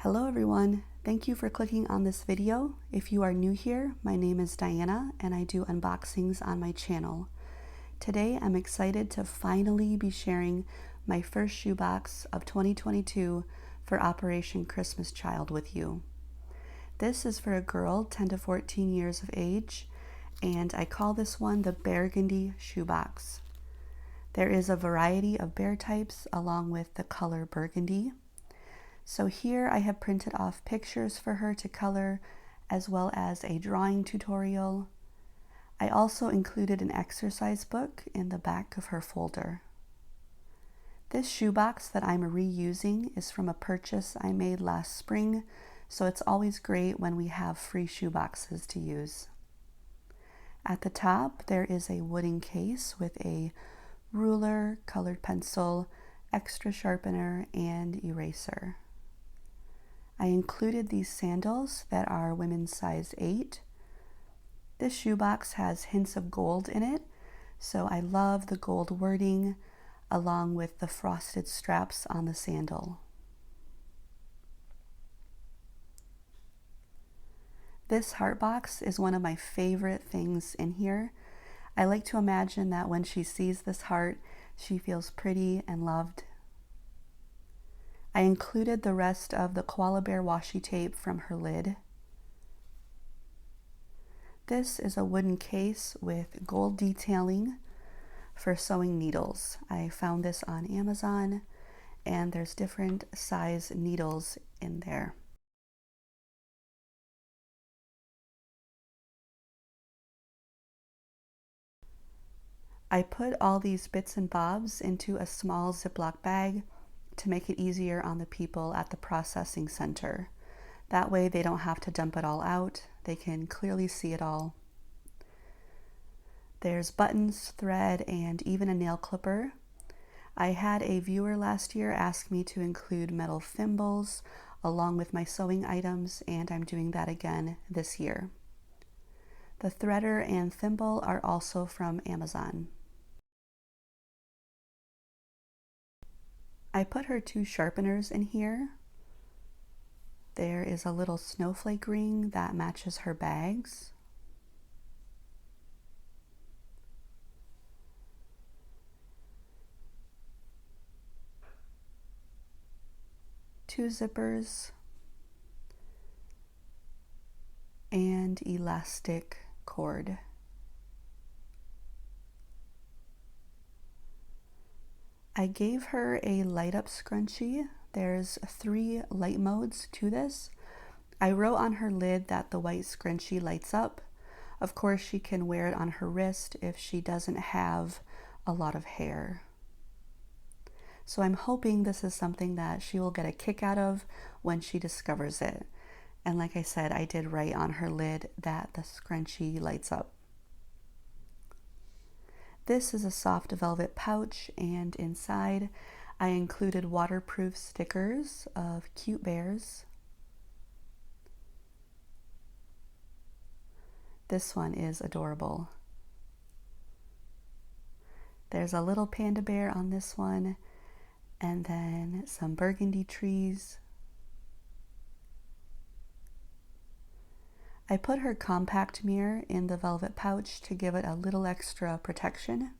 Hello everyone, thank you for clicking on this video. If you are new here, my name is Diana and I do unboxings on my channel. Today I'm excited to finally be sharing my first shoebox of 2022 for Operation Christmas Child with you. This is for a girl 10 to 14 years of age, and I call this one the Beargundy shoebox. There is a variety of bear types along with the color burgundy. So here I have printed off pictures for her to color, as well as a drawing tutorial. I also included an exercise book in the back of her folder. This shoebox that I'm reusing is from a purchase I made last spring, so it's always great when we have free shoeboxes to use. At the top there is a wooden case with a ruler, colored pencil, extra sharpener, and eraser. I included these sandals that are women's size 8. This shoebox has hints of gold in it, so I love the gold wording along with the frosted straps on the sandal. This heart box is one of my favorite things in here. I like to imagine that when she sees this heart, she feels pretty and loved. I included the rest of the koala bear washi tape from her lid. This is a wooden case with gold detailing for sewing needles. I found this on Amazon, and there's different size needles in there. I put all these bits and bobs into a small Ziploc bag to make it easier on the people at the processing center. That way they don't have to dump it all out. They can clearly see it all. There's buttons, thread, and even a nail clipper. I had a viewer last year ask me to include metal thimbles along with my sewing items, and I'm doing that again this year. The threader and thimble are also from Amazon. I put her 2 sharpeners in here. There is a little snowflake ring that matches her bags. Two zippers and elastic cord. I gave her a light up scrunchie. There's 3 light modes to this. I wrote on her lid that the white scrunchie lights up. Of course, she can wear it on her wrist if she doesn't have a lot of hair. So I'm hoping this is something that she will get a kick out of when she discovers it. And like I said, I did write on her lid that the scrunchie lights up. This is a soft velvet pouch, and inside I included waterproof stickers of cute bears. This one is adorable. There's a little panda bear on this one, and then some burgundy trees. I put her compact mirror in the velvet pouch to give it a little extra protection.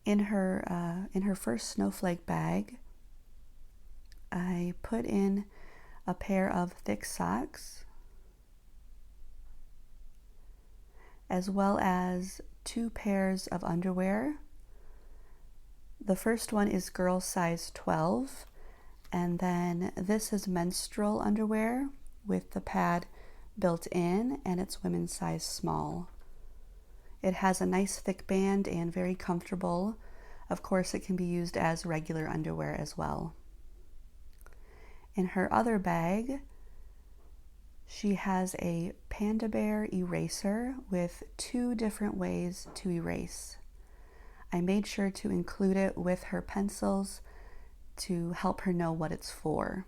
In her first snowflake bag, I put in a pair of thick socks, as well as 2 pairs of underwear. The first one is girl size 12, and then this is menstrual underwear with the pad built in, and it's women's size small. It has a nice thick band and very comfortable. Of course, it can be used as regular underwear as well. In her other bag, she has a panda bear eraser with 2 different ways to erase. I made sure to include it with her pencils to help her know what it's for.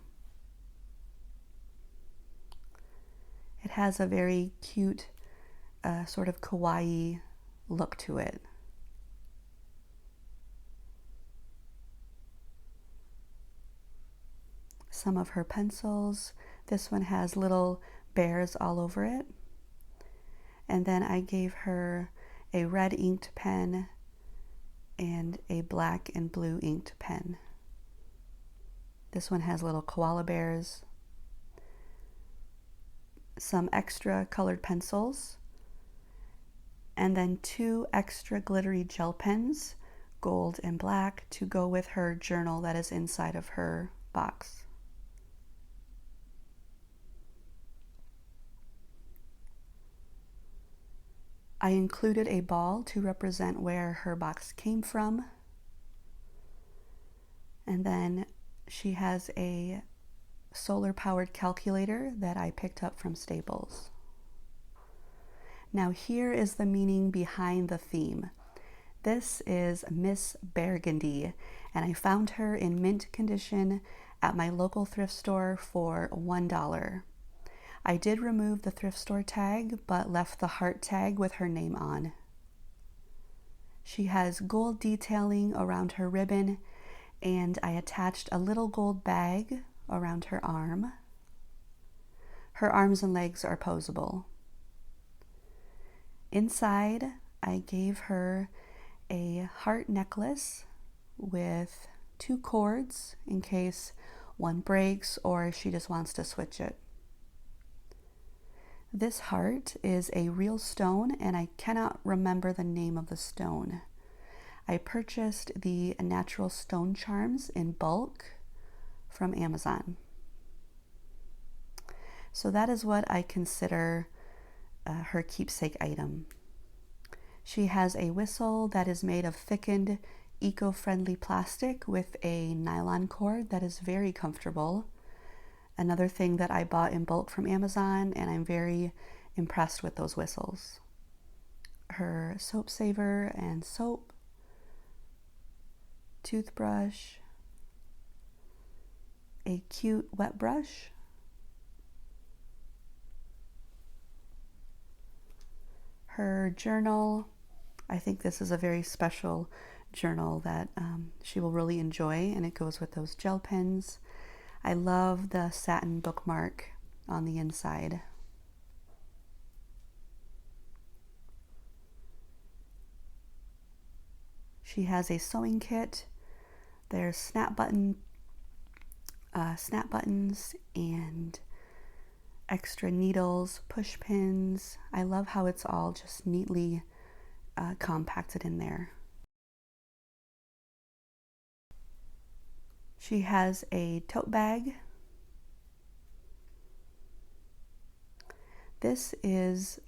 It has a very cute sort of kawaii look to it. Some of her pencils. This one has little bears all over it. And then I gave her a red inked pen and a black and blue inked pen. This one has little koala bears. Some extra colored pencils. And then 2 extra glittery gel pens, gold and black, to go with her journal that is inside of her box. I included a ball to represent where her box came from. And then she has a solar-powered calculator that I picked up from Staples. Now here is the meaning behind the theme. This is Miss Beargundy, and I found her in mint condition at my local thrift store for $1. I did remove the thrift store tag, but left the heart tag with her name on. She has gold detailing around her ribbon, and I attached a little gold bag around her arm. Her arms and legs are posable. Inside, I gave her a heart necklace with 2 cords in case one breaks or she just wants to switch it. This heart is a real stone, and I cannot remember the name of the stone. I purchased the natural stone charms in bulk from Amazon. So that is what I consider her keepsake item. She has a whistle that is made of thickened, eco-friendly plastic with a nylon cord that is very comfortable. Another thing that I bought in bulk from Amazon, and I'm very impressed with those whistles. Her soap saver and soap, toothbrush, a cute wet brush, her journal. I think this is a very special journal that she will really enjoy, and it goes with those gel pens. I love the satin bookmark on the inside. She has a sewing kit. There's snap buttons and extra needles, push pins. I love how it's all just neatly compacted in there. She has a tote bag. This is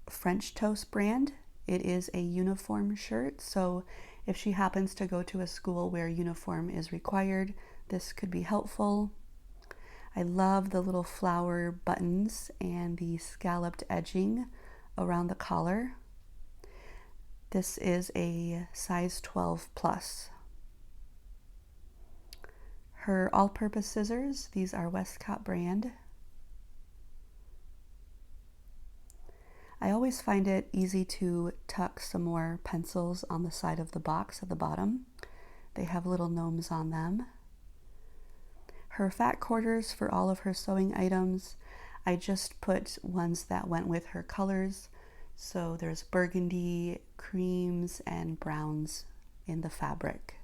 French Toast brand. It is a uniform shirt, so if she happens to go to a school where uniform is required, this could be helpful. I love the little flower buttons and the scalloped edging around the collar. This is a size 12 plus. Her all-purpose scissors, these are Westcott brand. I always find it easy to tuck some more pencils on the side of the box at the bottom. They have little gnomes on them. Her fat quarters for all of her sewing items, I just put ones that went with her colors. So there's burgundy, creams, and browns in the fabric.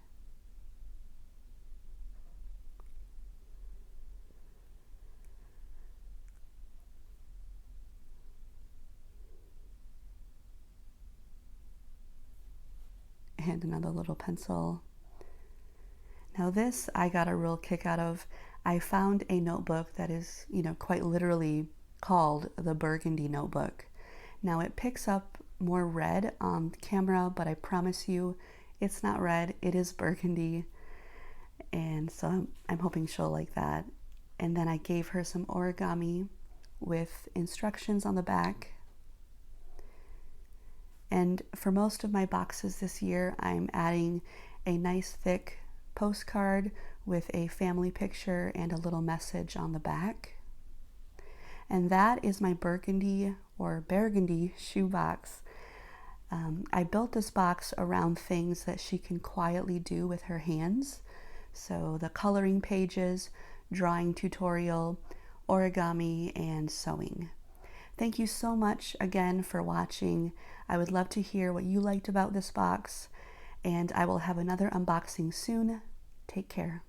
And another little pencil. Now this I got a real kick out of. I found a notebook that is, quite literally called the Beargundy notebook. Now it picks up more red on camera, but I promise you it's not red, it is burgundy. And so I'm hoping she'll like that. And then I gave her some origami with instructions on the back. And for most of my boxes this year, I'm adding a nice thick postcard with a family picture and a little message on the back. And that is my Beargundy shoebox. I built this box around things that she can quietly do with her hands. So the coloring pages, drawing tutorial, origami, and sewing. Thank you so much again for watching. I would love to hear what you liked about this box, and I will have another unboxing soon. Take care.